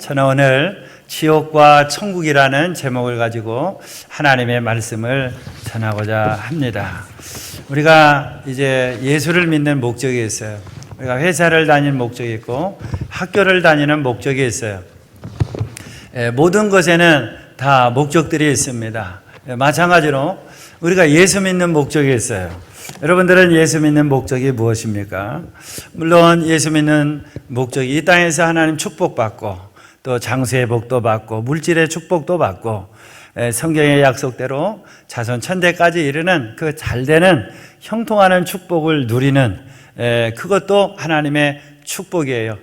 저는 오늘 지옥과 천국이라는 제목을 가지고 하나님의 말씀을 전하고자 합니다. 우리가 이제 예수를 믿는 목적이 있어요. 우리가 회사를 다니는 목적이 있고 학교를 다니는 목적이 있어요. 모든 것에는 다 목적들이 있습니다. 마찬가지로 우리가 예수 믿는 목적이 있어요. 여러분들은 예수 믿는 목적이 무엇입니까? 물론 예수 믿는 목적이 이 땅에서 하나님 축복받고 또 장수의 복도 받고 물질의 축복도 받고 성경의 약속대로 자손 천대까지 이르는 그 잘되는 형통하는 축복을 누리는 그것도 하나님의 축복이에요.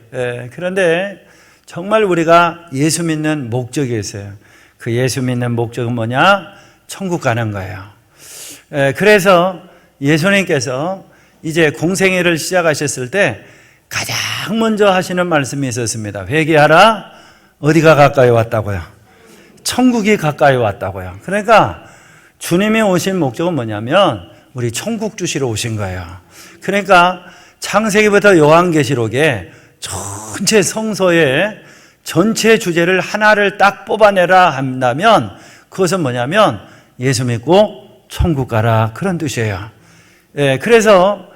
그런데 정말 우리가 예수 믿는 목적이 있어요. 그 예수 믿는 목적은 뭐냐? 천국 가는 거예요. 그래서 예수님께서 이제 공생애를 시작하셨을 때 가장 먼저 하시는 말씀이 있었습니다. 회개하라. 어디가 가까이 왔다고요? 천국이 가까이 왔다고요. 그러니까 주님이 오신 목적은 뭐냐면 우리 천국 주시러 오신 거예요. 그러니까 창세기부터 요한계시록에 전체 성서의 전체 주제를 하나를 딱 뽑아내라 한다면 그것은 뭐냐면 예수 믿고 천국 가라, 그런 뜻이에요. 그래서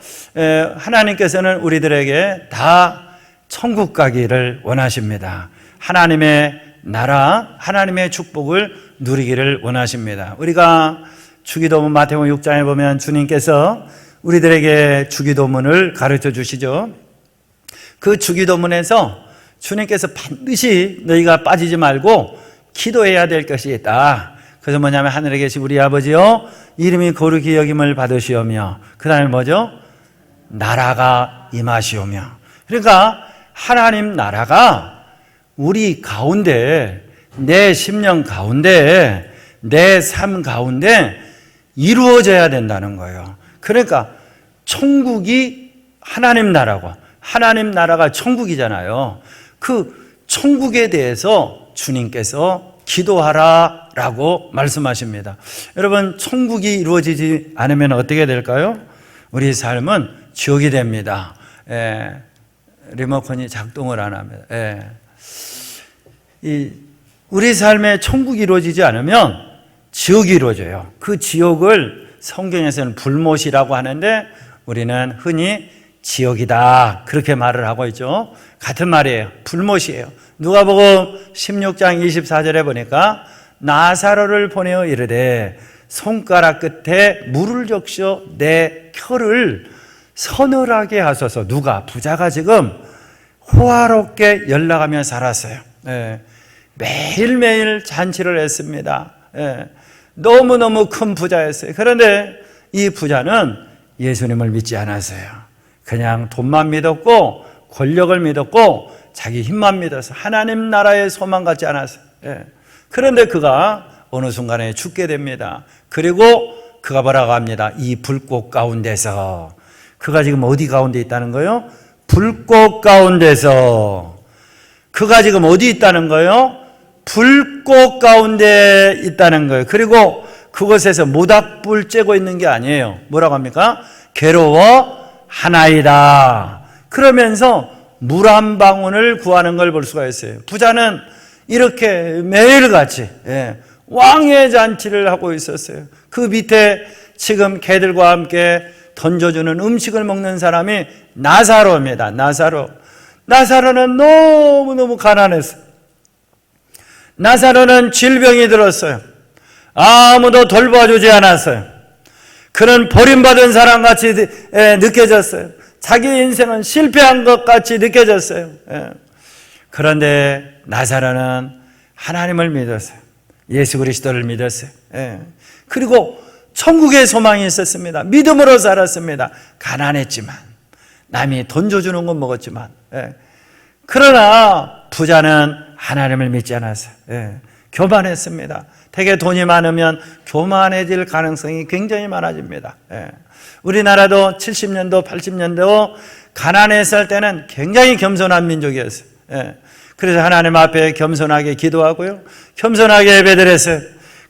하나님께서는 우리들에게 다 천국 가기를 원하십니다. 하나님의 나라, 하나님의 축복을 누리기를 원하십니다. 우리가 주기도문 마태복음 6장에 보면 주님께서 우리들에게 주기도문을 가르쳐 주시죠. 그 주기도문에서 주님께서 반드시 너희가 빠지지 말고 기도해야 될 것이 있다. 그래서 뭐냐면 하늘에 계신 우리 아버지요 이름이 거룩히 여김을 받으시오며 그 다음에 뭐죠? 나라가 임하시오며. 그러니까 하나님 나라가 우리 가운데, 내 심령 가운데, 내 삶 가운데 이루어져야 된다는 거예요. 그러니까 천국이 하나님 나라고, 하나님 나라가 천국이잖아요. 그 천국에 대해서 주님께서 기도하라 라고 말씀하십니다. 여러분, 천국이 이루어지지 않으면 어떻게 될까요? 우리 삶은 지옥이 됩니다. 리모컨이 작동을 안 합니다. 우리 삶에 천국이 이루어지지 않으면 지옥이 이루어져요. 그 지옥을 성경에서는 불못이라고 하는데 우리는 흔히 지옥이다 그렇게 말을 하고 있죠. 같은 말이에요. 불못이에요. 누가복음 16장 24절에 보니까 나사로를 보내어 이르되 손가락 끝에 물을 적셔 내 혀를 서늘하게 하소서. 누가? 부자가 지금 호화롭게 연락하며 살았어요. 매일매일 잔치를 했습니다. 너무너무 큰 부자였어요. 그런데 이 부자는 예수님을 믿지 않았어요. 그냥 돈만 믿었고 권력을 믿었고 자기 힘만 믿어서 하나님 나라의 소망 갖지 않았어요. 그런데 그가 어느 순간에 죽게 됩니다. 그리고 그가 뭐라고 합니다. 이 불꽃 가운데서. 그가 지금 어디 가운데 있다는 거예요? 불꽃 가운데서. 그가 지금 어디 있다는 거예요? 불꽃 가운데 있다는 거예요. 그리고 그곳에서 모닥불 쬐고 있는 게 아니에요. 뭐라고 합니까? 괴로워하나이다. 그러면서 물 한 방울을 구하는 걸 볼 수가 있어요. 부자는 이렇게 매일같이 왕의 잔치를 하고 있었어요. 그 밑에 지금 개들과 함께 던져주는 음식을 먹는 사람이 나사로입니다. 나사로는 너무너무 가난했어요. 나사로는 질병이 들었어요. 아무도 돌봐주지 않았어요. 그는 버림받은 사람같이 느껴졌어요. 자기 인생은 실패한 것 같이 느껴졌어요. 그런데 나사로는 하나님을 믿었어요. 예수 그리스도를 믿었어요. 그리고 천국의 소망이 있었습니다. 믿음으로 살았습니다. 가난했지만 남이 던져주는 건 먹었지만 그러나 부자는 하나님을 믿지 않았어요. 교만했습니다. 되게 돈이 많으면 교만해질 가능성이 굉장히 많아집니다. 우리나라도 70년도 80년도 가난했을 때는 굉장히 겸손한 민족이었어요. 그래서 하나님 앞에 겸손하게 기도하고요 겸손하게 예배드렸어요.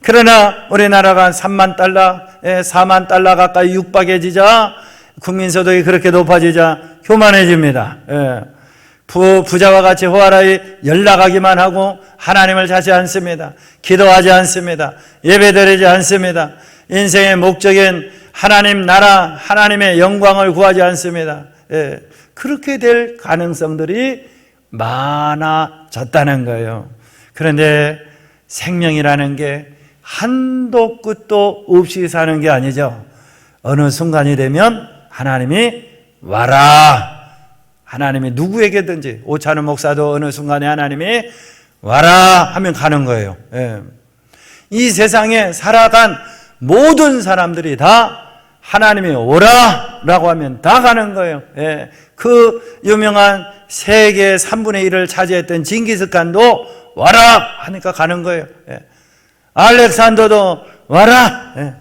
그러나 우리나라가 3만 달러, 4만 달러 가까이 육박해지자 국민소득이 그렇게 높아지자 교만해집니다. 부자와 같이 호화라에 연락하기만 하고 하나님을 찾지 않습니다. 기도하지 않습니다. 예배드리지 않습니다. 인생의 목적인 하나님 나라, 하나님의 영광을 구하지 않습니다. 예, 그렇게 될 가능성들이 많아졌다는 거예요. 그런데 생명이라는 게 한도 끝도 없이 사는 게 아니죠. 어느 순간이 되면 하나님이 와라. 하나님이 누구에게든지, 오찬우 목사도 어느 순간에 하나님이 와라 하면 가는 거예요. 예. 이 세상에 살아간 모든 사람들이 다 하나님이 오라 라고 하면 다 가는 거예요. 예. 그 유명한 세계 3분의 1을 차지했던 징기스칸도 와라 하니까 가는 거예요. 예. 알렉산더도 와라. 예.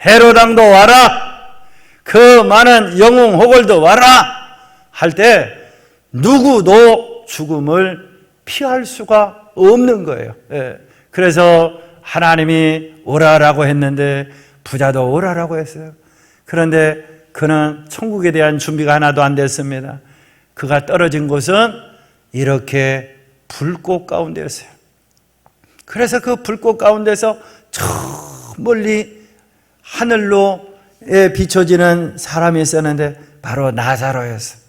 헤로당도 와라. 그 많은 영웅 호걸도 와라 할 때 누구도 죽음을 피할 수가 없는 거예요. 예. 그래서 하나님이 오라라고 했는데 부자도 오라라고 했어요. 그런데 그는 천국에 대한 준비가 하나도 안 됐습니다. 그가 떨어진 곳은 이렇게 불꽃 가운데였어요. 그래서 그 불꽃 가운데서 저 멀리 하늘로 비춰지는 사람이 있었는데 바로 나사로였어요.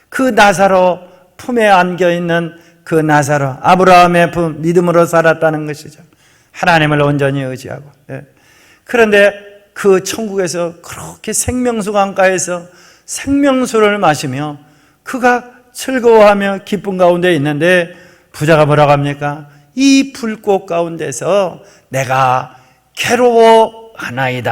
그 나사로 품에 안겨있는 그 나사로, 아브라함의 품, 믿음으로 살았다는 것이죠. 하나님을 온전히 의지하고. 그런데 그 천국에서 그렇게 생명수 강가에서 생명수를 마시며 그가 즐거워하며 기쁨 가운데 있는데 부자가 뭐라고 합니까? 이 불꽃 가운데서 내가 괴로워하나이다.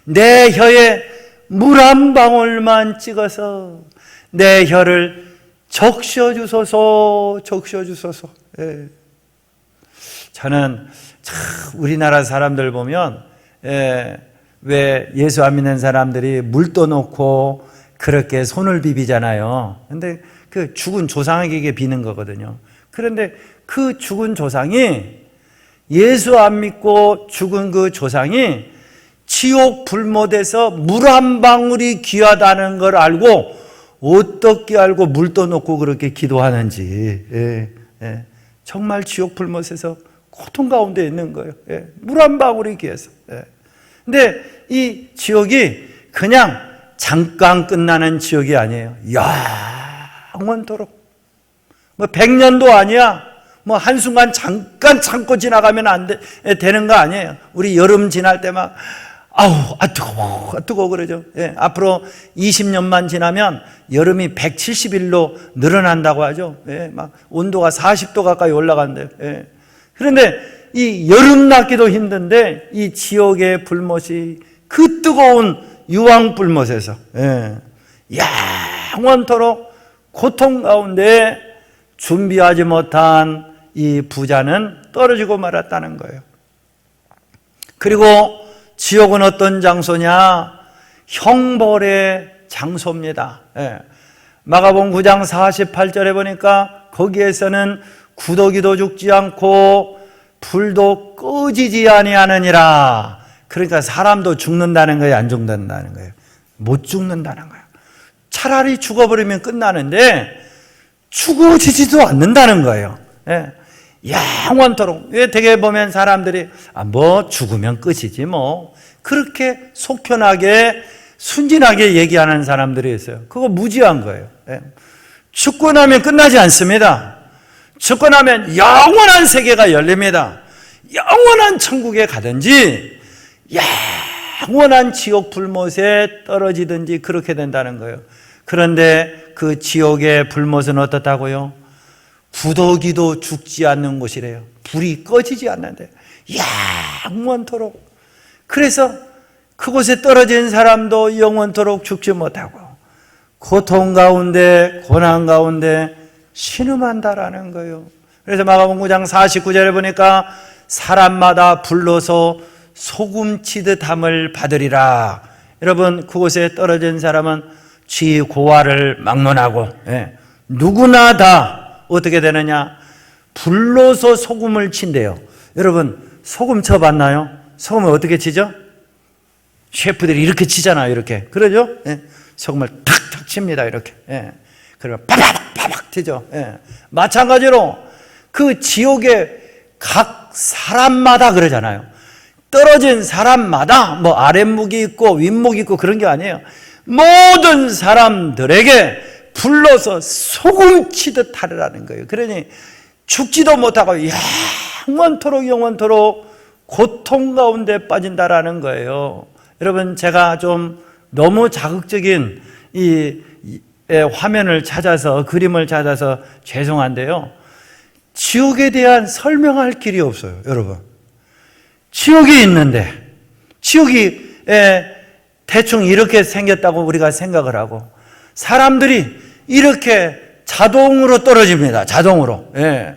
내 혀에 물 한 방울만 찍어서 내 혀를 적셔주소서. 저는 참 우리나라 사람들 보면 왜 예수 안 믿는 사람들이 물 떠놓고 그렇게 손을 비비잖아요. 근데 그 죽은 조상에게 비는 거거든요. 그런데 그 죽은 조상이, 예수 안 믿고 죽은 그 조상이 지옥 불못에서 물 한 방울이 귀하다는 걸 알고 어떻게 알고 물 떠놓고 그렇게 기도하는지. 정말 지옥 불못에서 고통 가운데 있는 거예요. 물 한 방울이 귀해서. 근데 이 지옥이 그냥 잠깐 끝나는 지옥이 아니에요. 영원토록. 뭐 100년도 아니야. 뭐 한순간 잠깐 참고 지나가면 되는 거 아니에요. 우리 여름 지날 때 막 뜨거워 그러죠. 앞으로 20년만 지나면 여름이 170일로 늘어난다고 하죠. 막 온도가 40도 가까이 올라간대요. 그런데 이 여름 낳기도 힘든데 이 지옥의 불못이 그 뜨거운 유황 불못에서 영원토록 고통 가운데 준비하지 못한 이 부자는 떨어지고 말았다는 거예요. 그리고 지옥은 어떤 장소냐? 형벌의 장소입니다. 마가복음 9장 48절에 보니까 거기에서는 구더기도 죽지 않고 불도 꺼지지 아니하느니라. 그러니까 사람도 죽는다는 거예요, 안 죽는다는 거예요? 못 죽는다는 거예요. 차라리 죽어버리면 끝나는데 죽어지지도 않는다는 거예요. 영원토록. 왜 되게 보면 사람들이 뭐 죽으면 끝이지 뭐, 그렇게 속편하게 순진하게 얘기하는 사람들이 있어요. 그거 무지한 거예요. 죽고 나면 끝나지 않습니다. 죽고 나면 영원한 세계가 열립니다. 영원한 천국에 가든지 영원한 지옥 불못에 떨어지든지 그렇게 된다는 거예요. 그런데 그 지옥의 불못은 어떻다고요? 구더기도 죽지 않는 곳이래요. 불이 꺼지지 않는데 영원토록. 그래서 그곳에 떨어진 사람도 영원토록 죽지 못하고 고통 가운데 고난 가운데 신음한다라는 거예요. 그래서 마가복음 9장 49절에 보니까 사람마다 불러서 소금치듯함을 받으리라. 여러분, 그곳에 떨어진 사람은 지 고아를 막론하고 누구나 다 어떻게 되느냐? 불로서 소금을 친대요. 여러분, 소금 쳐봤나요? 소금을 어떻게 치죠? 셰프들이 이렇게 치잖아요. 이렇게. 그러죠? 소금을 탁탁 칩니다. 이렇게. 그러면 파박 튀죠. 예. 마찬가지로 그 지옥의 각 사람마다 그러잖아요. 떨어진 사람마다 뭐 아랫목이 있고 윗목이 있고 그런 게 아니에요. 모든 사람들에게 불러서 소금 치듯 하리라는 거예요. 그러니 죽지도 못하고 영원토록 고통 가운데 빠진다라는 거예요. 여러분, 제가 좀 너무 자극적인 이 화면을 찾아서, 그림을 찾아서 죄송한데요, 지옥에 대한 설명할 길이 없어요. 여러분, 지옥이 있는데 지옥이 대충 이렇게 생겼다고 우리가 생각을 하고, 사람들이 이렇게 자동으로 떨어집니다. 자동으로. 예.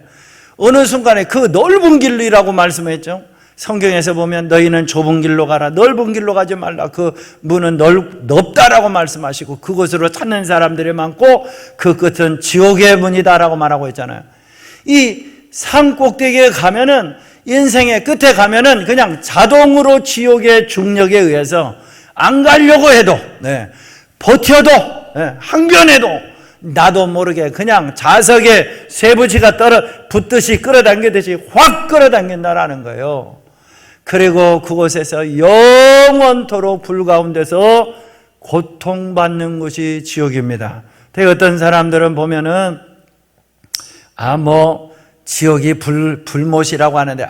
어느 순간에 그 넓은 길이라고 말씀했죠. 성경에서 보면 너희는 좁은 길로 가라, 넓은 길로 가지 말라, 그 문은 넓다라고 말씀하시고 그곳으로 찾는 사람들이 많고 그 끝은 지옥의 문이다라고 말하고 있잖아요. 이 산 꼭대기에 가면은, 인생의 끝에 가면은 그냥 자동으로 지옥의 중력에 의해서 안 가려고 해도, 버텨도, 항변해도 나도 모르게 그냥 자석에 쇠붙이가 붙듯이 끌어당기듯이 확 끌어당긴다라는 거예요. 그리고 그곳에서 영원토록 불 가운데서 고통받는 것이 지옥입니다. 되게 어떤 사람들은 보면은 지옥이 불못이라고 하는데,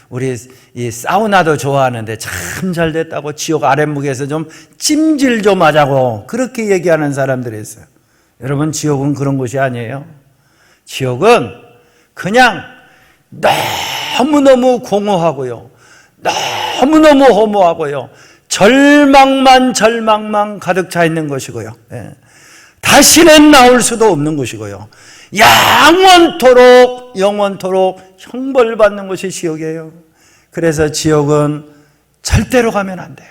우리 이 사우나도 좋아하는데 참 잘 됐다고 지옥 아랫목에서 좀 찜질 좀 하자고 그렇게 얘기하는 사람들이 있어요. 여러분, 지옥은 그런 곳이 아니에요. 지옥은 그냥 너무너무 공허하고요, 너무너무 허무하고요, 절망만 가득 차 있는 것이고요, 다시는 나올 수도 없는 것이고요, 영원토록 형벌받는 것이 지옥이에요. 그래서 지옥은 절대로 가면 안 돼요.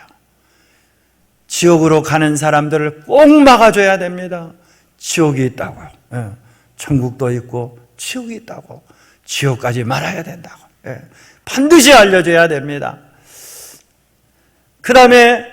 지옥으로 가는 사람들을 꼭 막아줘야 됩니다. 지옥이 있다고요. 천국도 있고 지옥이 있다고, 지옥까지 말아야 된다고, 반드시 알려줘야 됩니다. 그 다음에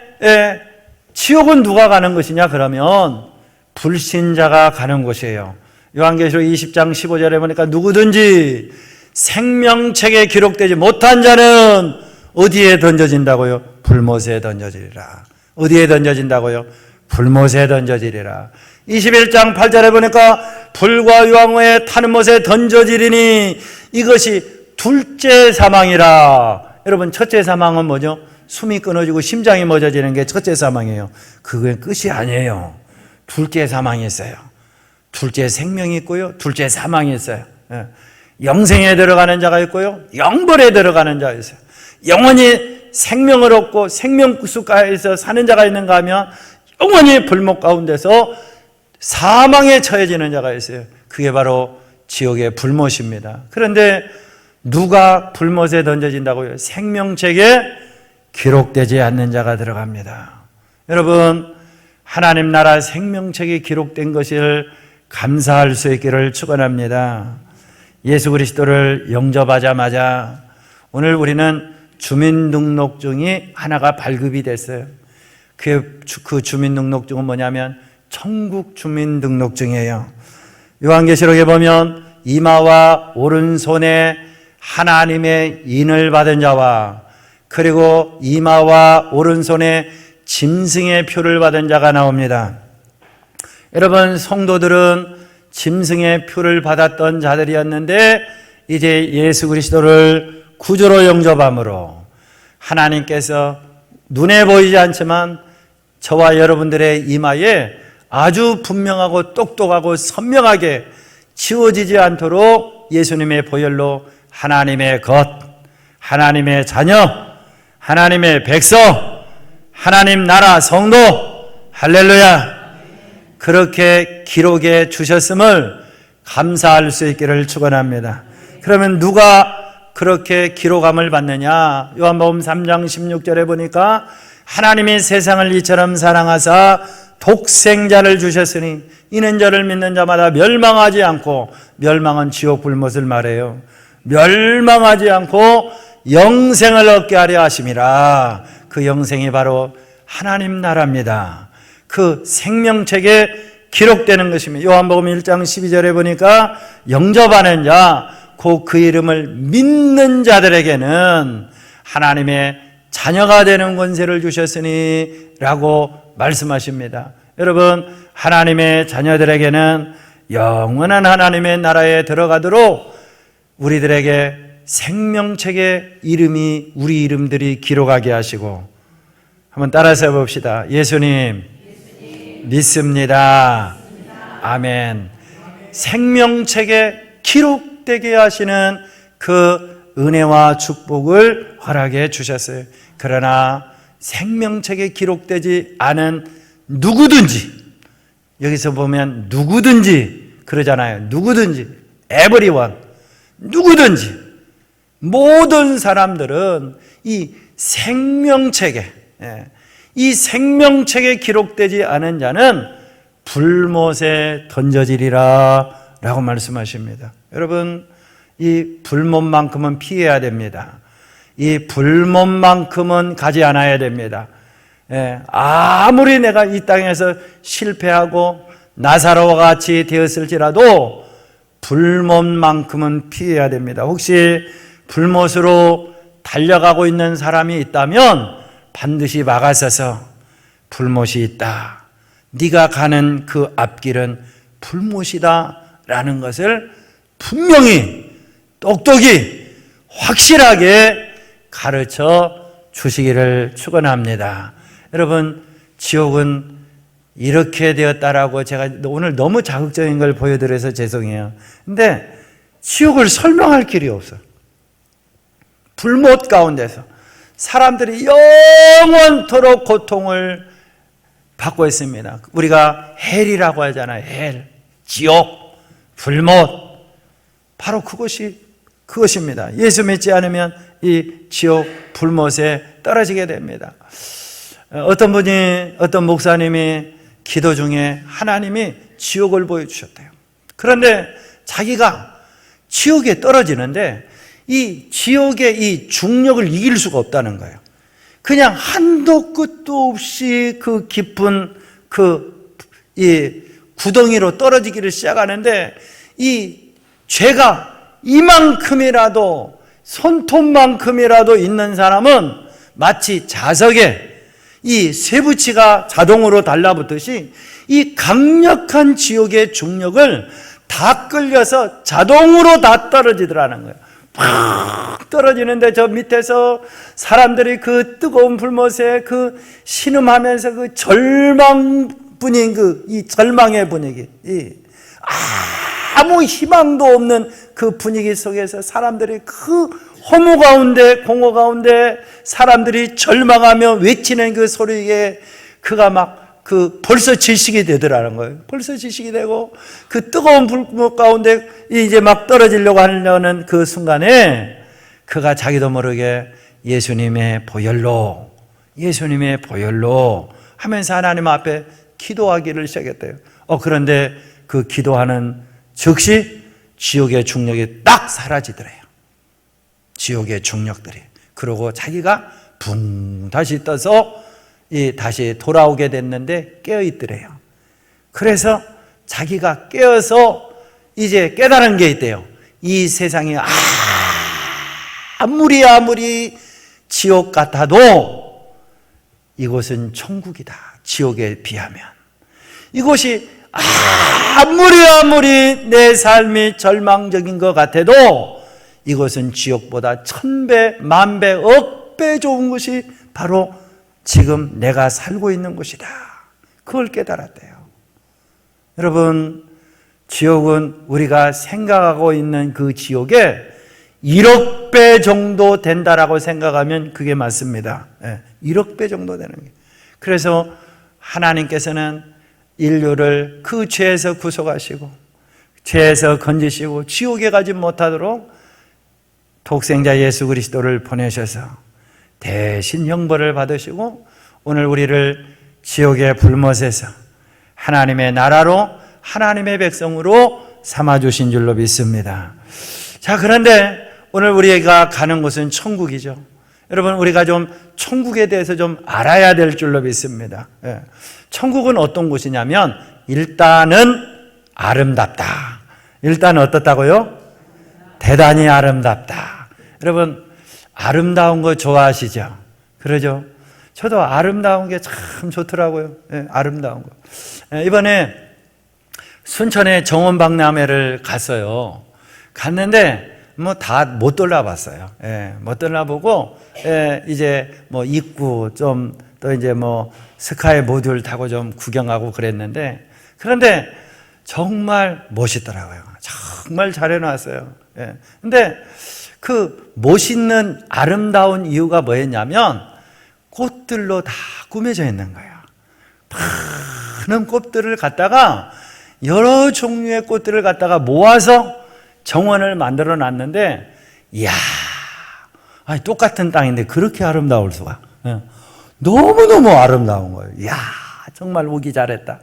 지옥은 누가 가는 것이냐? 그러면 불신자가 가는 곳이에요. 요한계시록 20장 15절에 보니까 누구든지 생명책에 기록되지 못한 자는 어디에 던져진다고요? 불못에 던져지리라. 어디에 던져진다고요? 불못에 던져지리라. 21장 8절에 보니까 불과 유황후에 타는 못에 던져지리니 이것이 둘째 사망이라. 여러분, 첫째 사망은 뭐죠? 숨이 끊어지고 심장이 멎어지는 게 첫째 사망이에요. 그건 끝이 아니에요. 둘째 사망이 있어요. 둘째 생명이 있고요, 둘째 사망이 있어요. 영생에 들어가는 자가 있고요, 영벌에 들어가는 자가 있어요. 영원히 생명을 얻고 생명수가에서 사는 자가 있는가 하면 영원히 불목 가운데서 사망에 처해지는 자가 있어요. 그게 바로 지옥의 불못입니다. 그런데 누가 불못에 던져진다고요? 생명책에 기록되지 않는 자가 들어갑니다. 여러분, 하나님 나라 생명책에 기록된 것을 감사할 수 있기를 축원합니다. 예수 그리스도를 영접하자마자 오늘 우리는 주민등록증이 하나가 발급이 됐어요. 그 주민등록증은 뭐냐면 천국 주민등록증이에요. 요한계시록에 보면 이마와 오른손에 하나님의 인을 받은 자와, 그리고 이마와 오른손에 짐승의 표를 받은 자가 나옵니다. 여러분, 성도들은 짐승의 표를 받았던 자들이었는데 이제 예수 그리스도를 구주로 영접함으로 하나님께서 눈에 보이지 않지만 저와 여러분들의 이마에 아주 분명하고 똑똑하고 선명하게 지워지지 않도록 예수님의 보혈로 하나님의 것, 하나님의 자녀, 하나님의 백성, 하나님 나라 성도, 할렐루야, 그렇게 기록해 주셨음을 감사할 수 있기를 축원합니다. 그러면 누가 그렇게 기록함을 받느냐? 요한복음 3장 16절에 보니까 하나님이 세상을 이처럼 사랑하사 독생자를 주셨으니 이는 저를 믿는 자마다 멸망하지 않고, 멸망은 지옥 불못을 말해요, 멸망하지 않고 영생을 얻게 하려 하심이라. 그 영생이 바로 하나님 나라입니다. 그 생명책에 기록되는 것입니다. 요한복음 1장 12절에 보니까 영접하는 자, 곧 그 이름을 믿는 자들에게는 하나님의 자녀가 되는 권세를 주셨으니 라고 말씀하십니다. 여러분, 하나님의 자녀들에게는 영원한 하나님의 나라에 들어가도록 우리들에게 생명책의 이름이, 우리 이름들이 기록하게 하시고, 한번 따라서 해봅시다. 예수님 믿습니다. 아멘. 생명책에 기록되게 하시는 그 은혜와 축복을 허락해 주셨어요. 그러나 생명책에 기록되지 않은 누구든지, 여기서 보면 누구든지 그러잖아요. 누구든지, everyone, 누구든지, 모든 사람들은 이 생명책에, 이 생명책에 기록되지 않은 자는 불못에 던져지리라 라고 말씀하십니다. 여러분, 이 불못만큼은 피해야 됩니다. 이 불못만큼은 가지 않아야 됩니다. 아무리 내가 이 땅에서 실패하고 나사로와 같이 되었을지라도 불못만큼은 피해야 됩니다. 혹시 불못으로 달려가고 있는 사람이 있다면 반드시 막아서서 불못이 있다, 네가 가는 그 앞길은 불못이다 라는 것을 분명히 똑똑히 확실하게 가르쳐 주시기를 축원합니다. 여러분, 지옥은 이렇게 되었다라고 제가 오늘 너무 자극적인 걸 보여드려서 죄송해요. 근데 지옥을 설명할 길이 없어요. 불못 가운데서 사람들이 영원토록 고통을 받고 있습니다. 우리가 헬이라고 하잖아요. 헬, 지옥, 불못, 바로 그것입니다. 예수 믿지 않으면 이 지옥 불못에 떨어지게 됩니다. 어떤 목사님이 기도 중에 하나님이 지옥을 보여주셨대요. 그런데 자기가 지옥에 떨어지는데 이 지옥의 이 중력을 이길 수가 없다는 거예요. 그냥 한도 끝도 없이 그 깊은 이 구덩이로 떨어지기를 시작하는데, 이 죄가 이만큼이라도, 손톱만큼이라도 있는 사람은 마치 자석에 이 쇠붙이가 자동으로 달라붙듯이 이 강력한 지옥의 중력을 다 끌려서 자동으로 다 떨어지더라는 거예요. 팍 떨어지는데 저 밑에서 사람들이 그 뜨거운 불못에 그 신음하면서 그 절망뿐인 이 절망의 분위기, 아무 희망도 없는 그 분위기 속에서 사람들이 그 허무 가운데, 공허 가운데 사람들이 절망하며 외치는 그 소리에 그가 막 벌써 질식이 되더라는 거예요. 벌써 질식이 되고 그 뜨거운 불꽃 가운데 이제 막 떨어지려고 하려는 그 순간에 그가 자기도 모르게 예수님의 보혈로 하면서 하나님 앞에 기도하기를 시작했대요. 그런데 그 기도하는 즉시 지옥의 중력이 딱 사라지더래요. 지옥의 중력들이. 그러고 자기가 붕 다시 떠서 다시 돌아오게 됐는데 깨어있더래요. 그래서 자기가 깨어서 이제 깨달은 게 있대요. 이 세상이 아무리 지옥 같아도 이곳은 천국이다. 지옥에 비하면. 이곳이 아무리 내 삶이 절망적인 것 같아도 이것은 지옥보다 1000배, 10,000배, 억배 좋은 것이 바로 지금 내가 살고 있는 곳이다. 그걸 깨달았대요. 여러분, 지옥은 우리가 생각하고 있는 그 지옥에 1억 배 정도 된다라고 생각하면 그게 맞습니다. 1억 배 정도 되는 게. 그래서 하나님께서는 인류를 그 죄에서 구속하시고 죄에서 건지시고 지옥에 가지 못하도록 독생자 예수 그리스도를 보내셔서 대신 형벌을 받으시고 오늘 우리를 지옥의 불못에서 하나님의 나라로, 하나님의 백성으로 삼아주신 줄로 믿습니다. 자, 그런데 오늘 우리가 가는 곳은 천국이죠. 여러분, 우리가 좀 천국에 대해서 좀 알아야 될 줄로 믿습니다. 천국은 어떤 곳이냐면 일단은 아름답다. 일단 어떻다고요? 대단히 아름답다. 여러분, 아름다운 거 좋아하시죠? 그러죠? 저도 아름다운 게 참 좋더라고요. 예, 아름다운 거. 예, 이번에 순천에 정원박람회를 갔어요. 갔는데 뭐 다 못 돌아봤어요. 예, 못 돌아보고 이제 뭐 입구 좀 또 이제 뭐 스카이 모듈 타고 좀 구경하고 그랬는데, 그런데 정말 멋있더라고요. 정말 잘 해놨어요. 예. 근데 그 멋있는 아름다운 이유가 뭐였냐면 꽃들로 다 꾸며져 있는 거예요. 많은 꽃들을 갖다가 여러 종류의 꽃들을 갖다가 모아서 정원을 만들어 놨는데, 이야, 아니, 똑같은 땅인데 그렇게 아름다울 수가. 예. 너무너무 아름다운 거예요. 이야, 정말 오기 잘했다.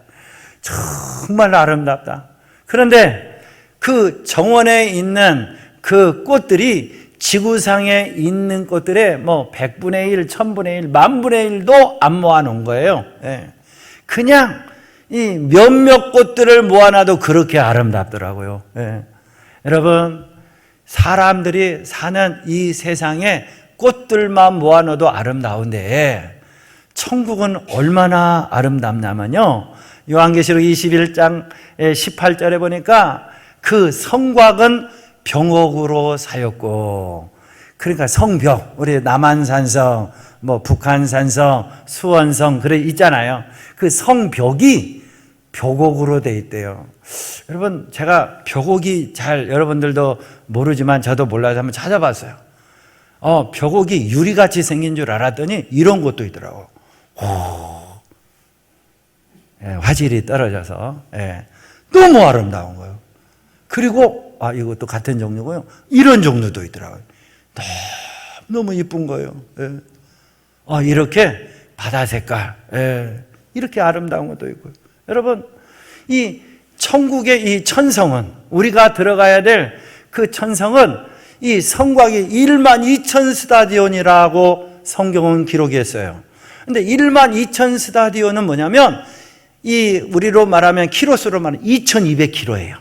정말 아름답다. 그런데 그 정원에 있는 그 꽃들이 지구상에 있는 꽃들의 뭐 100분의 1, 1000분의 1, 만분의 1도 안 모아놓은 거예요. 예. 그냥 이 몇몇 꽃들을 모아놔도 그렇게 아름답더라고요. 예. 여러분, 사람들이 사는 이 세상에 꽃들만 모아놓아도 아름다운데 천국은 얼마나 아름답냐면요, 요한계시록 21장 18절에 보니까 그 성곽은 병옥으로 사였고, 그러니까 성벽, 우리 남한산성, 뭐 북한산성, 수원성 그래 있잖아요. 그 성벽이 벽옥으로 돼 있대요. 여러분, 제가 벽옥이 잘 여러분들도 모르지만 저도 몰라서 한번 찾아봤어요. 벽옥이 유리같이 생긴 줄 알았더니 이런 것도 있더라고. 예, 화질이 떨어져서, 예, 너무 아름다운 거예요. 그리고 이것도 같은 종류고요. 이런 종류도 있더라고요. 너무 이쁜 거예요. 예. 이렇게 바다 색깔, 예, 이렇게 아름다운 것도 있고요. 여러분, 이 천국의 이 천성은, 우리가 들어가야 될 그 천성은 이 성곽이 1만 2천 스타디온이라고 성경은 기록했어요. 근데 1만 2천 스타디온은 뭐냐면, 우리로 말하면 키로수로 말하면 2200km예요.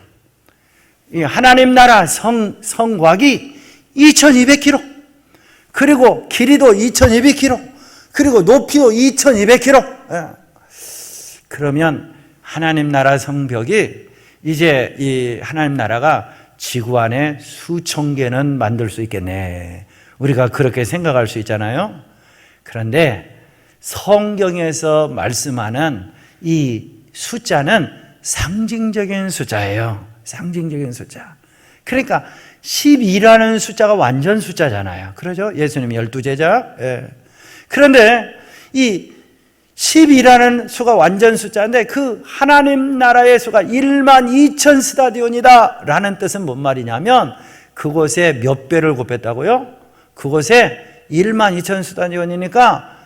이 하나님 나라 성곽이 2200km, 그리고 길이도 2200km, 그리고 높이도 2200km. 그러면 하나님 나라 성벽이, 이제 이 하나님 나라가 지구 안에 수천 개는 만들 수 있겠네, 우리가 그렇게 생각할 수 있잖아요. 그런데 성경에서 말씀하는 이 숫자는 상징적인 숫자예요. 상징적인 숫자. 그러니까 12라는 숫자가 완전 숫자잖아요. 그러죠? 예수님 12제자. 예. 그런데 이 12라는 수가 완전 숫자인데 그 하나님 나라의 수가 1만 2천 스타디온이다 라는 뜻은 뭔 말이냐면, 그곳에 몇 배를 곱했다고요? 그곳에 1만 2천 스타디온이니까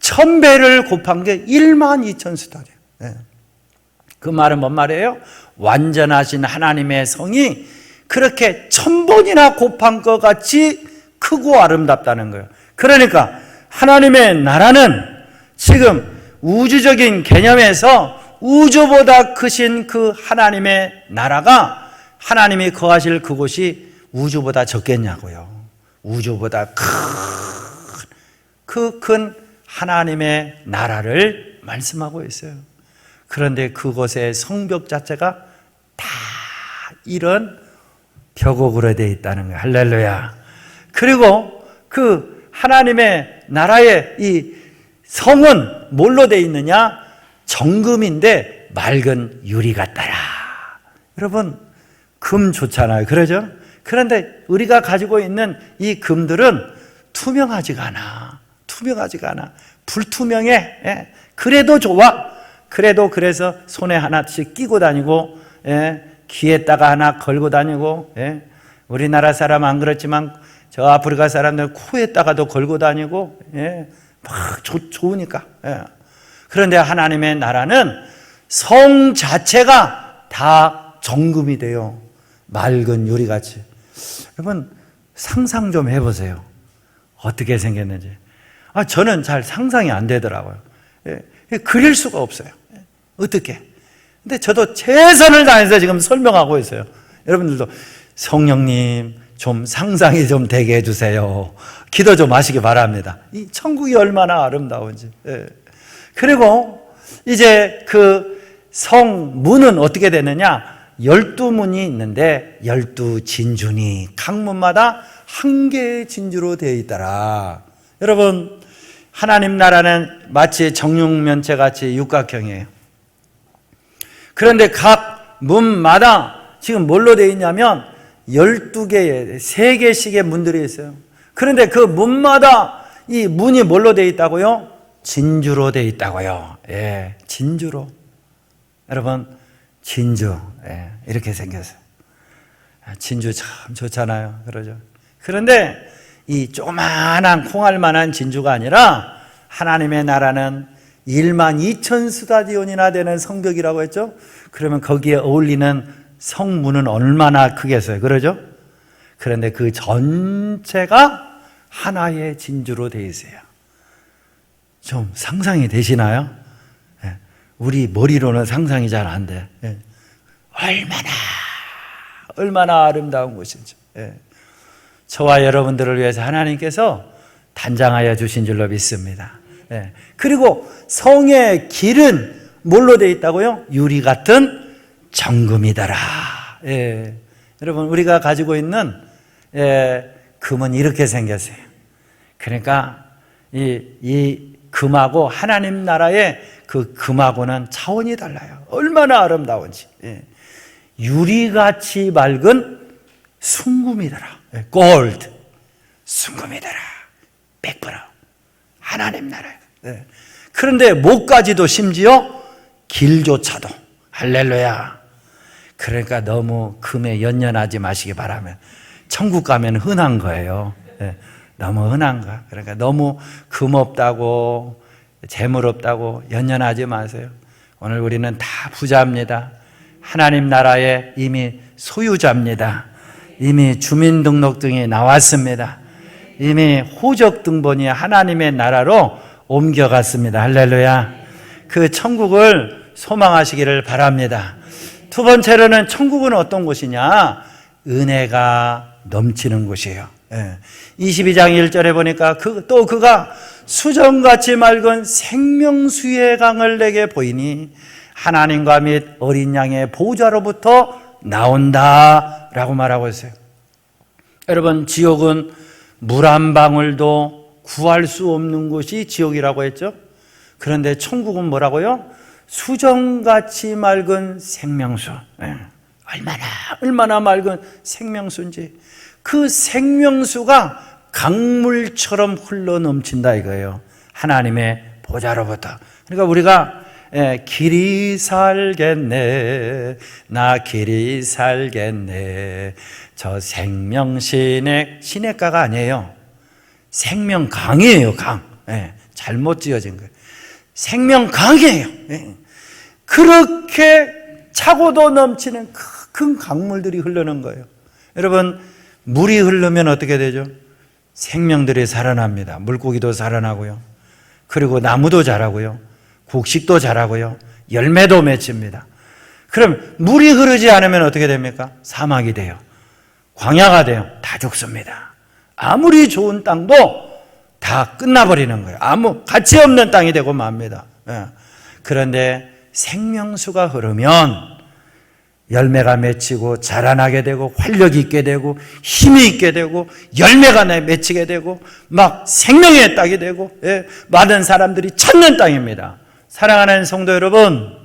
1000배를 곱한 게 1만 2천 스타디온. 예. 그 말은 뭔 말이에요? 완전하신 하나님의 성이 그렇게 1000번이나 곱한 것 같이 크고 아름답다는 거예요. 그러니까 하나님의 나라는 지금 우주적인 개념에서 우주보다 크신 그 하나님의 나라가, 하나님이 거하실 그곳이 우주보다 적겠냐고요. 우주보다 큰 하나님의 나라를 말씀하고 있어요. 그런데 그곳의 성벽 자체가 다 이런 벽옥으로 되어 있다는 거예요. 할렐루야. 그리고 그 하나님의 나라의 이 성은 뭘로 되어 있느냐? 정금인데 맑은 유리 같더라. 여러분, 금 좋잖아요. 그러죠? 그런데 우리가 가지고 있는 이 금들은 투명하지가 않아. 불투명해. 예. 그래도 좋아. 그래서 손에 하나씩 끼고 다니고, 예. 귀에다가 하나 걸고 다니고, 예. 우리나라 사람 안 그렇지만 저 아프리카 사람들 코에다가도 걸고 다니고, 예. 막 좋으니까. 예. 그런데 하나님의 나라는 성 자체가 다 정금이 돼요. 맑은 유리같이. 여러분, 상상 좀 해보세요. 어떻게 생겼는지. 저는 잘 상상이 안 되더라고요. 예. 그릴 수가 없어요. 어떻게? 근데 저도 최선을 다해서 지금 설명하고 있어요. 여러분들도 성령님 좀 상상이 좀 되게 해주세요. 기도 좀 하시기 바랍니다. 이 천국이 얼마나 아름다운지. 예. 그리고 이제 그 성문은 어떻게 되느냐? 12문이 있는데 12진주니 각 문마다 한 개의 진주로 되어 있더라. 여러분, 하나님 나라는 마치 정육면체 같이 육각형이에요. 그런데 각 문마다 지금 뭘로 되어 있냐면 12개의 3개씩의 문들이 있어요. 그런데 그 문마다 이 문이 뭘로 되어 있다고요? 진주로 되어 있다고요. 예, 진주로. 여러분, 진주. 예, 이렇게 생겼어요. 진주 참 좋잖아요. 그러죠. 그런데 이 조그만한 콩알만한 진주가 아니라 하나님의 나라는 1만 2천 스타디온이나 되는 성벽이라고 했죠. 그러면 거기에 어울리는 성문은 얼마나 크겠어요. 그러죠? 그런데 그 전체가 하나의 진주로 되어 있어요. 좀 상상이 되시나요? 예. 우리 머리로는 상상이 잘 안 돼. 예. 얼마나 아름다운 곳인지. 예. 저와 여러분들을 위해서 하나님께서 단장하여 주신 줄로 믿습니다. 예. 그리고 성의 길은 뭘로 되어 있다고요? 유리 같은 정금이더라. 예. 여러분, 우리가 가지고 있는 금은 이렇게 생겼어요. 그러니까 이 금하고 하나님 나라의 그 금하고는 차원이 달라요. 얼마나 아름다운지. 예. 유리같이 맑은 순금이더라. 예. 골드. 순금이더라. 100% 하나님 나라예요. 예. 그런데 목까지도 심지어 길조차도 할렐루야. 그러니까 너무 금에 연연하지 마시기 바라면 천국 가면 흔한 거예요. 예. 너무 흔한 거. 그러니까 너무 금 없다고 재물 없다고 연연하지 마세요. 오늘 우리는 다 부자입니다. 하나님 나라에 이미 소유자입니다. 이미 주민등록증이 나왔습니다. 이미 호적등본이 하나님의 나라로 옮겨갔습니다. 할렐루야. 그 천국을 소망하시기를 바랍니다. 두 번째로는 천국은 어떤 곳이냐? 은혜가 넘치는 곳이에요. 22장 1절에 보니까 그가 수정같이 맑은 생명수의 강을 내게 보이니 하나님과 및 어린 양의 보좌로부터 나온다라고 말하고 있어요. 여러분, 지옥은 물 한 방울도 구할 수 없는 곳이 지옥이라고 했죠. 그런데 천국은 뭐라고요? 수정같이 맑은 생명수. 얼마나 맑은 생명수인지. 그 생명수가 강물처럼 흘러 넘친다 이거예요. 하나님의 보좌로부터. 그러니까 우리가 길이 살겠네, 나 길이 살겠네. 저 시냇가가 아니에요. 생명강이에요, 강. 잘못 지어진 거예요. 생명강이에요. 그렇게 차고도 넘치는 큰 강물들이 흐르는 거예요. 여러분, 물이 흐르면 어떻게 되죠? 생명들이 살아납니다. 물고기도 살아나고요. 그리고 나무도 자라고요. 곡식도 자라고요. 열매도 맺힙니다. 그럼 물이 흐르지 않으면 어떻게 됩니까? 사막이 돼요. 광야가 돼요. 다 죽습니다. 아무리 좋은 땅도 다 끝나버리는 거예요. 아무 가치 없는 땅이 되고 맙니다. 그런데 생명수가 흐르면 열매가 맺히고 자라나게 되고 활력이 있게 되고 힘이 있게 되고 열매가 맺히게 되고 막 생명의 땅이 되고 많은 사람들이 찾는 땅입니다. 사랑하는 성도 여러분,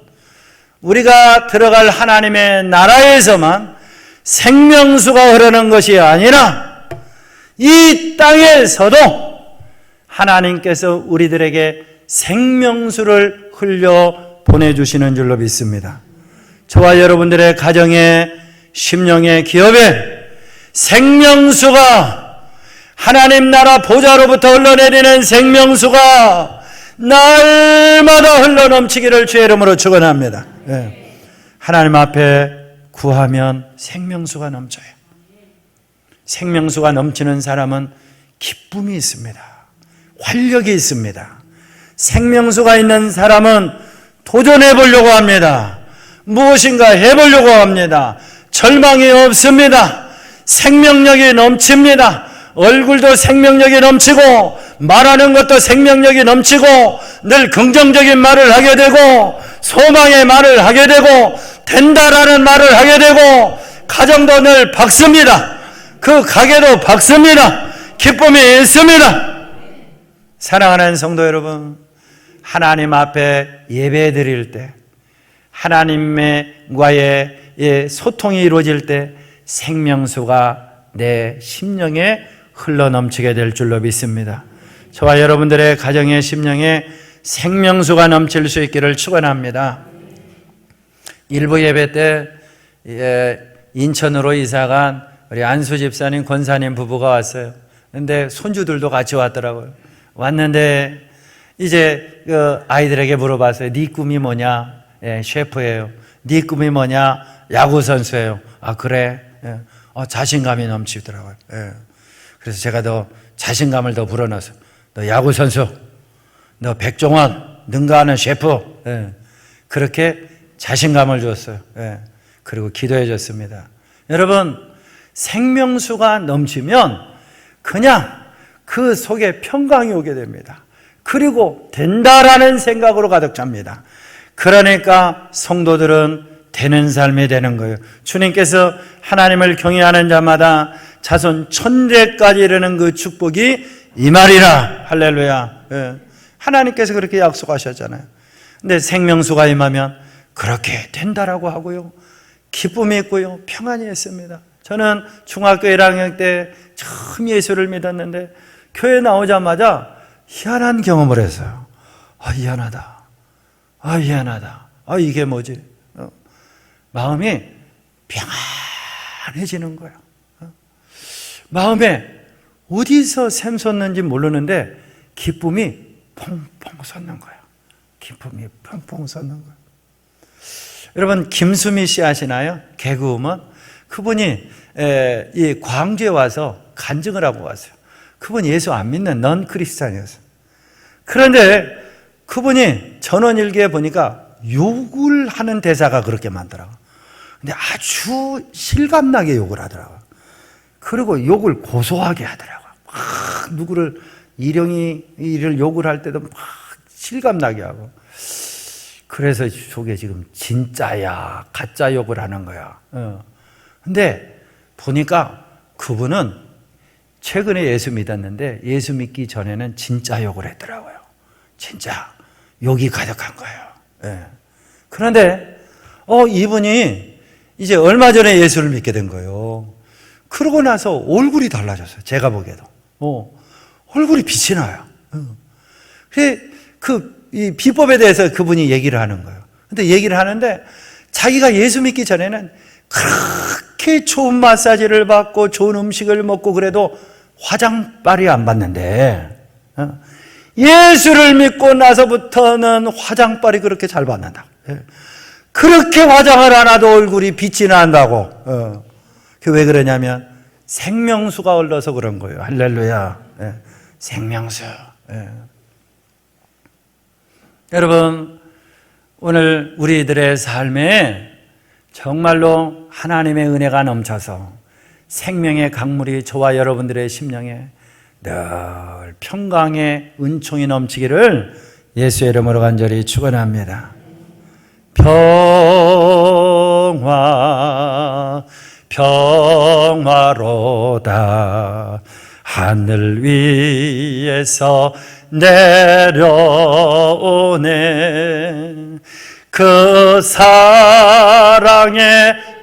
우리가 들어갈 하나님의 나라에서만 생명수가 흐르는 것이 아니라 이 땅에서도 하나님께서 우리들에게 생명수를 흘려 보내주시는 줄로 믿습니다. 저와 여러분들의 가정에, 심령의 기업에 생명수가, 하나님 나라 보좌로부터 흘러내리는 생명수가 날마다 흘러넘치기를 주의 이름으로 축원합니다. 하나님 앞에 구하면 생명수가 넘쳐요. 생명수가 넘치는 사람은 기쁨이 있습니다. 활력이 있습니다. 생명수가 있는 사람은 도전해 보려고 합니다. 무엇인가 해보려고 합니다. 절망이 없습니다. 생명력이 넘칩니다. 얼굴도 생명력이 넘치고 말하는 것도 생명력이 넘치고 늘 긍정적인 말을 하게 되고 소망의 말을 하게 되고 된다라는 말을 하게 되고 가정도 늘 박습니다. 그 가게도 박습니다. 기쁨이 있습니다. 사랑하는 성도 여러분, 하나님 앞에 예배 드릴 때 하나님과의 소통이 이루어질 때 생명수가 내 심령에 흘러넘치게 될 줄로 믿습니다. 저와 여러분들의 가정의 심령에 생명수가 넘칠 수 있기를 축원합니다. 일부 예배 때 인천으로 이사간 우리 안수 집사님, 권사님 부부가 왔어요. 근데 손주들도 같이 왔더라고요. 왔는데 이제 그 아이들에게 물어봤어요. 네 꿈이 뭐냐? 셰프예요. 네 꿈이 뭐냐? 야구 선수예요. 아 그래? 자신감이 넘치더라고요. 그래서 제가 더 자신감을 더 불어넣어서 너 야구 선수, 너 백종원 능가하는 셰프, 그렇게 자신감을 줬어요. 그리고 기도해 줬습니다. 여러분, 생명수가 넘치면 그냥 그 속에 평강이 오게 됩니다. 그리고 된다라는 생각으로 가득 찹니다. 그러니까 성도들은 되는 삶이 되는 거예요. 주님께서 하나님을 경외하는 자마다 자손 천대까지 이르는 그 축복이 임하리라. 할렐루야. 하나님께서 그렇게 약속하셨잖아요. 근데 생명수가 임하면 그렇게 된다라고 하고요. 기쁨이 있고요. 평안이 있습니다. 저는 중학교 1학년 때 처음 예수를 믿었는데 교회 나오자마자 희한한 경험을 했어요. 희한하다. 희한하다. 이게 뭐지? 마음이 평안해지는 거예요. 마음에 어디서 샘솟는지 모르는데 기쁨이 퐁퐁 솟는 거예요. 기쁨이 퐁퐁 솟는 거예요. 여러분 김수미 씨 아시나요? 개그우먼. 그분이 이 광주에 와서 간증을 하고 왔어요. 그분 예수 안 믿는 넌 크리스찬이었어요. 그런데 그분이 전원일기에 보니까 욕을 하는 대사가 그렇게 많더라고요. 근데 아주 실감나게 욕을 하더라고요. 그리고 욕을 고소하게 하더라고요. 막 누구를 일을 욕을 할 때도 막 실감나게 하고. 그래서 저게 지금 진짜야 가짜 욕을 하는 거야. 근데 보니까 그분은 최근에 예수 믿었는데 예수 믿기 전에는 진짜 욕을 했더라고요. 진짜 욕이 가득한 거예요. 그런데 이분이 이제 얼마 전에 예수를 믿게 된 거예요. 그러고 나서 얼굴이 달라졌어요. 제가 보기에도 얼굴이 빛이 나요. 이 비법에 대해서 그분이 얘기를 하는 거예요. 근데 얘기를 하는데 자기가 예수 믿기 전에는 그렇게 좋은 마사지를 받고 좋은 음식을 먹고 그래도 화장빨이 안 받는데 예수를 믿고 나서부터는 화장빨이 그렇게 잘 받는다. 그렇게 화장을 안 해도 얼굴이 빛이 난다고. 그게 왜 그러냐면 생명수가 흘러서 그런 거예요. 할렐루야. 생명수. 여러분, 오늘 우리들의 삶에 정말로 하나님의 은혜가 넘쳐서 생명의 강물이 저와 여러분들의 심령에 늘 평강의 은총이 넘치기를 예수의 이름으로 간절히 축원합니다. 평화로다 하늘 위에서 내려오네 그 사랑의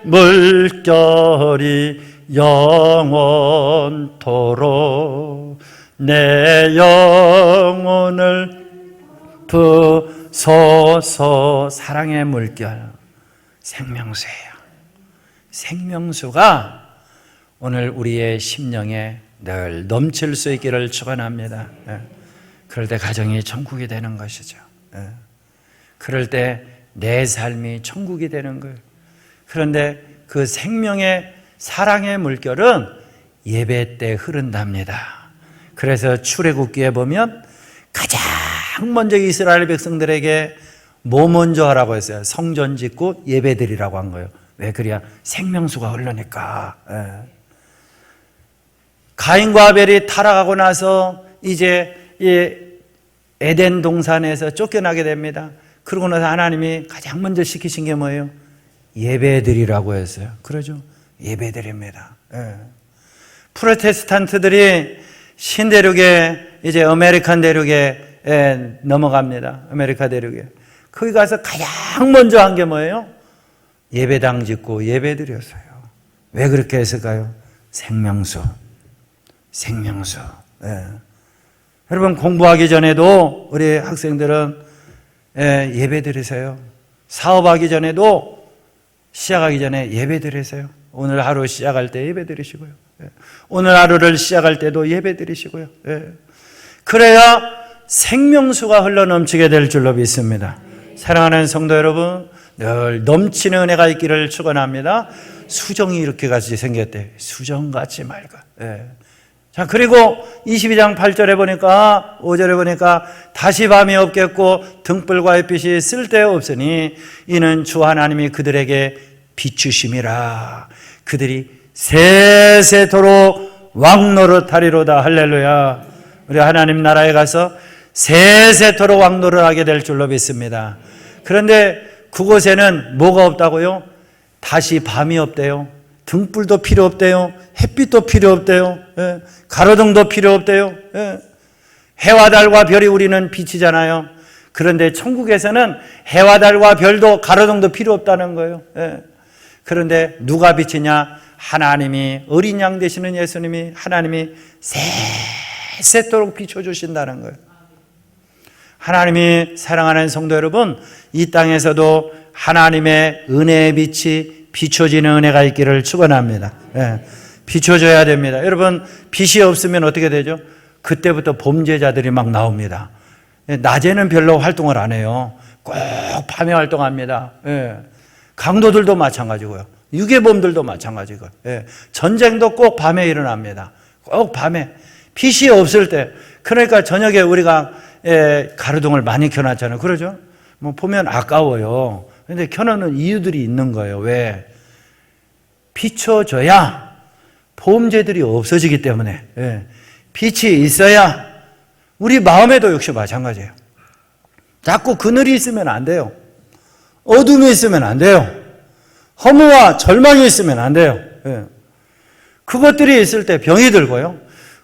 물결이 영원토록 내 영혼을 부소서. 사랑의 물결 생명수예요. 생명수가 오늘 우리의 심령에 늘 넘칠 수 있기를 축원합니다. 그럴 때 가정이 천국이 되는 것이죠. 그럴 때 내 삶이 천국이 되는 거예요. 그런데 그 생명의 사랑의 물결은 예배 때 흐른답니다. 그래서 출애굽기에 보면 가장 먼저 이스라엘 백성들에게 뭐 먼저 하라고 했어요? 성전 짓고 예배드리라고 한 거예요. 왜 그래야 생명수가 흐르니까. 가인과 아벨이 타락하고 나서 이제 이 에덴 동산에서 쫓겨나게 됩니다. 그러고 나서 하나님이 가장 먼저 시키신 게 뭐예요? 예배드리라고 했어요. 그러죠? 예배드립니다. 프로테스탄트들이 신대륙에 이제 아메리칸 대륙에 넘어갑니다. 아메리카 대륙에. 거기 가서 가장 먼저 한 게 뭐예요? 예배당 짓고 예배드렸어요. 왜 그렇게 했을까요? 생명수. 여러분 공부하기 전에도 우리 학생들은 예배드리세요. 사업하기 전에도 시작하기 전에 예배드리세요. 오늘 하루 시작할 때 예배드리시고요. 오늘 하루를 시작할 때도 예배드리시고요. 그래야 생명수가 흘러넘치게 될 줄로 믿습니다. 사랑하는 성도 여러분, 늘 넘치는 은혜가 있기를 축원합니다. 수정이 이렇게 같이 생겼대. 수정같이 맑아. 자, 그리고 22장 8절에 보니까 5절에 보니까 다시 밤이 없겠고 등불과 햇빛이 쓸데없으니 이는 주 하나님이 그들에게 비추심이라. 그들이 세세토록 왕노릇하리로다. 할렐루야. 우리 하나님 나라에 가서 세세토록 왕노릇 하게 될 줄로 믿습니다. 그런데 그곳에는 뭐가 없다고요? 다시 밤이 없대요. 등불도 필요 없대요. 햇빛도 필요 없대요. 가로등도 필요 없대요. 해와 달과 별이 우리는 빛이잖아요. 그런데 천국에서는 해와 달과 별도 가로등도 필요 없다는 거예요. 그런데 누가 빛이냐? 하나님이, 어린 양 되시는 예수님이, 하나님이 세세토록 비춰주신다는 거예요. 하나님이 사랑하는 성도 여러분, 이 땅에서도 하나님의 은혜의 빛이 비춰지는 은혜가 있기를 축원합니다. 비춰져야 됩니다. 여러분, 빛이 없으면 어떻게 되죠? 그때부터 범죄자들이 막 나옵니다. 낮에는 별로 활동을 안 해요. 꼭 밤에 활동합니다. 강도들도 마찬가지고요. 유괴범들도 마찬가지고요. 전쟁도 꼭 밤에 일어납니다. 꼭 밤에. 빛이 없을 때. 그러니까 저녁에 우리가 가로등을 많이 켜놨잖아요. 그러죠? 뭐 보면 아까워요. 그런데 켜놓는 이유들이 있는 거예요. 왜? 비춰져야 범죄들이 없어지기 때문에. 빛이 있어야 우리 마음에도 역시 마찬가지예요. 자꾸 그늘이 있으면 안 돼요. 어둠이 있으면 안 돼요. 허무와 절망이 있으면 안 돼요. 그것들이 있을 때 병이 들고요.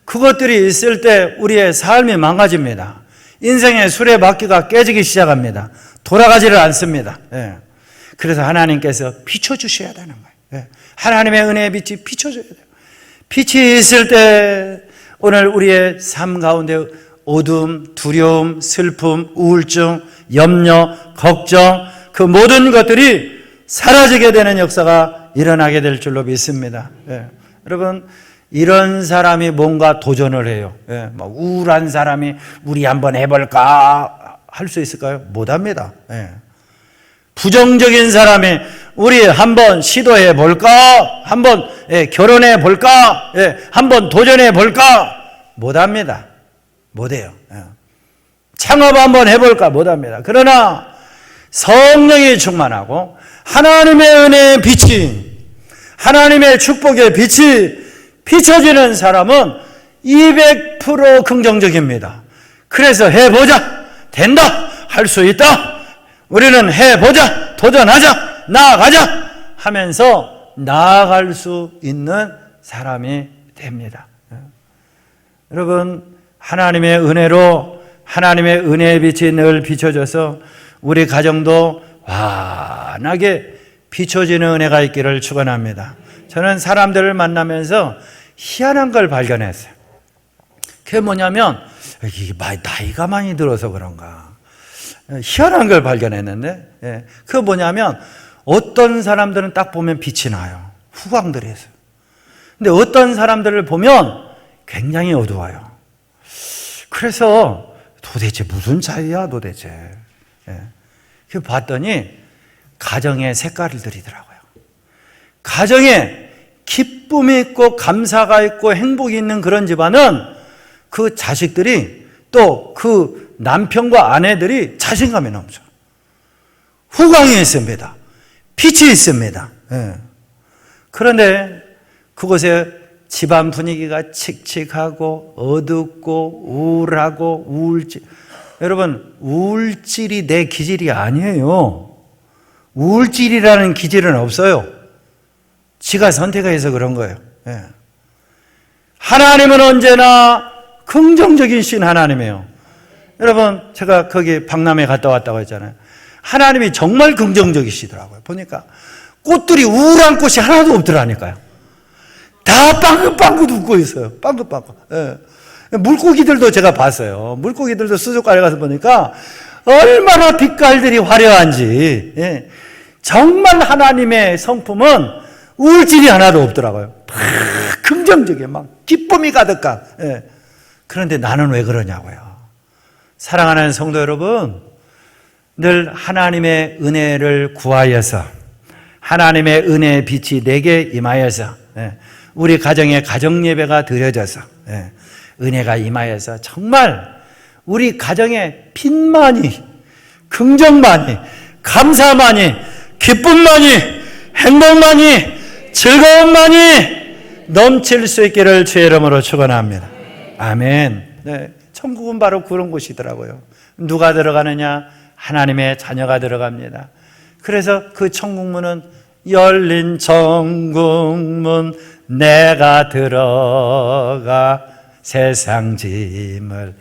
그것들이 있을 때 우리의 삶이 망가집니다. 인생의 수레바퀴가 깨지기 시작합니다. 돌아가지를 않습니다. 그래서 하나님께서 비춰주셔야 되는 거예요. 하나님의 은혜의 빛이 비춰줘야 돼요. 빛이 있을 때 오늘 우리의 삶 가운데 어둠, 두려움, 슬픔, 우울증, 염려, 걱정 그 모든 것들이 사라지게 되는 역사가 일어나게 될 줄로 믿습니다. 여러분, 이런 사람이 뭔가 도전을 해요. 막 우울한 사람이 우리 한번 해볼까 할 수 있을까요? 못합니다. 부정적인 사람이 우리 한번 시도해 볼까? 한번 결혼해 볼까? 한번 도전해 볼까? 못합니다. 못해요. 창업 한번 해볼까? 못합니다. 그러나 성령이 충만하고 하나님의 은혜의 빛이, 하나님의 축복의 빛이 비춰지는 사람은 200% 긍정적입니다. 그래서 해보자, 된다, 할 수 있다, 우리는 해보자, 도전하자, 나아가자 하면서 나아갈 수 있는 사람이 됩니다. 여러분, 하나님의 은혜로 하나님의 은혜의 빛이 늘 비춰져서 우리 가정도 환하게 비춰지는 은혜가 있기를 축원합니다. 저는 사람들을 만나면서 희한한 걸 발견했어요. 그게 뭐냐면 이게 나이가 많이 들어서 그런가 희한한 걸 발견했는데 그게 뭐냐면 어떤 사람들은 딱 보면 빛이 나요. 후광들이 있어요. 근데 어떤 사람들을 보면 굉장히 어두워요. 그래서 도대체 무슨 차이야 도대체. 그 봤더니 가정의 색깔들이더라고요. 가정에 기쁨이 있고 감사가 있고 행복이 있는 그런 집안은 그 자식들이 또 그 남편과 아내들이 자신감이 넘쳐. 후광이 있습니다. 빛이 있습니다. 예. 그런데 그곳에 집안 분위기가 칙칙하고 어둡고 우울하고 우울질. 여러분, 우울질이 내 기질이 아니에요. 우울질이라는 기질은 없어요. 지가 선택해서 그런 거예요. 예. 하나님은 언제나 긍정적인 신 하나님이에요. 여러분, 제가 거기 박람회 갔다 왔다고 했잖아요. 하나님이 정말 긍정적이시더라고요. 보니까 꽃들이 우울한 꽃이 하나도 없더라니까요. 다 빵긋빵긋 웃고 있어요. 빵긋빵긋. 예. 물고기들도 제가 봤어요. 물고기들도 수족관에 가서 보니까 얼마나 빛깔들이 화려한지. 예. 정말 하나님의 성품은 우울질이 하나도 없더라고요. 긍정적이에요. 막 기쁨이 가득한. 예. 그런데 나는 왜 그러냐고요. 사랑하는 성도 여러분, 늘 하나님의 은혜를 구하여서 하나님의 은혜의 빛이 내게 임하여서 우리 가정에 가정예배가 드려져서 은혜가 임하여서 정말 우리 가정에 빛만이, 긍정만이, 감사만이, 기쁨만이, 행복만이, 즐거움만이 넘칠 수 있기를 주의 이름으로 축원합니다. 아멘. 네, 천국은 바로 그런 곳이더라고요. 누가 들어가느냐? 하나님의 자녀가 들어갑니다. 그래서 그 천국문은 열린 천국문 내가 들어가 세상 짐을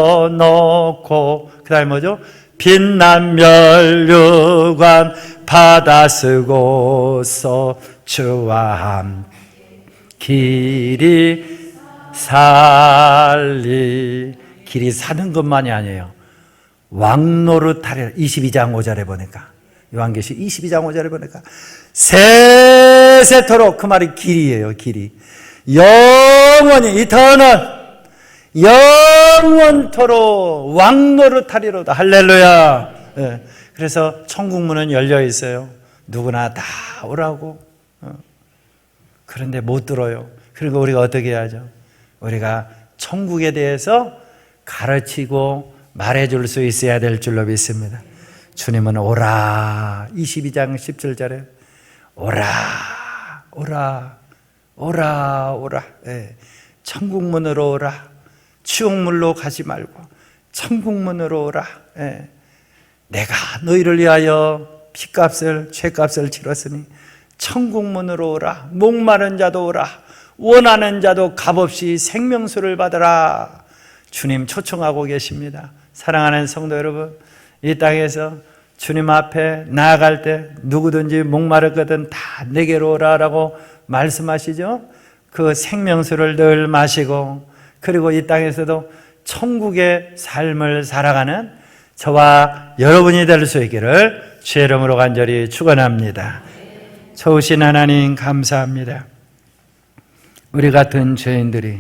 내려놓고 그 다음에 뭐죠? 빛난 면류관 받아 쓰고서 주와 함 길이 살리. 길이 사는 것만이 아니에요. 왕노릇하리라. 22장 5절에 보니까, 요한계시 22장 5절에 보니까 세세토록, 그 말이 길이에요. 길이 영원히 이터널, 영원토록 왕노릇하리로다. 할렐루야. 네. 그래서 천국문은 열려 있어요. 누구나 다 오라고. 그런데 못 들어요. 그리고 우리가 어떻게 해야죠? 우리가 천국에 대해서 가르치고 말해줄 수 있어야 될 줄로 믿습니다. 주님은 오라. 22장 17절에 오라, 오라, 오라, 오라. 네. 천국문으로 오라. 추옥물로 가지 말고 천국문으로 오라. 네. 내가 너희를 위하여 피값을, 죄값을 치렀으니 천국문으로 오라. 목마른 자도 오라. 원하는 자도 값없이 생명수를 받으라. 주님 초청하고 계십니다. 사랑하는 성도 여러분, 이 땅에서 주님 앞에 나아갈 때 누구든지 목마르거든 다 내게로 오라라고 말씀하시죠. 그 생명수를 늘 마시고, 그리고 이 땅에서도 천국의 삶을 살아가는 저와 여러분이 될 수 있기를 주의 이름으로 간절히 축원합니다. 좋으신 하나님 감사합니다. 우리 같은 죄인들이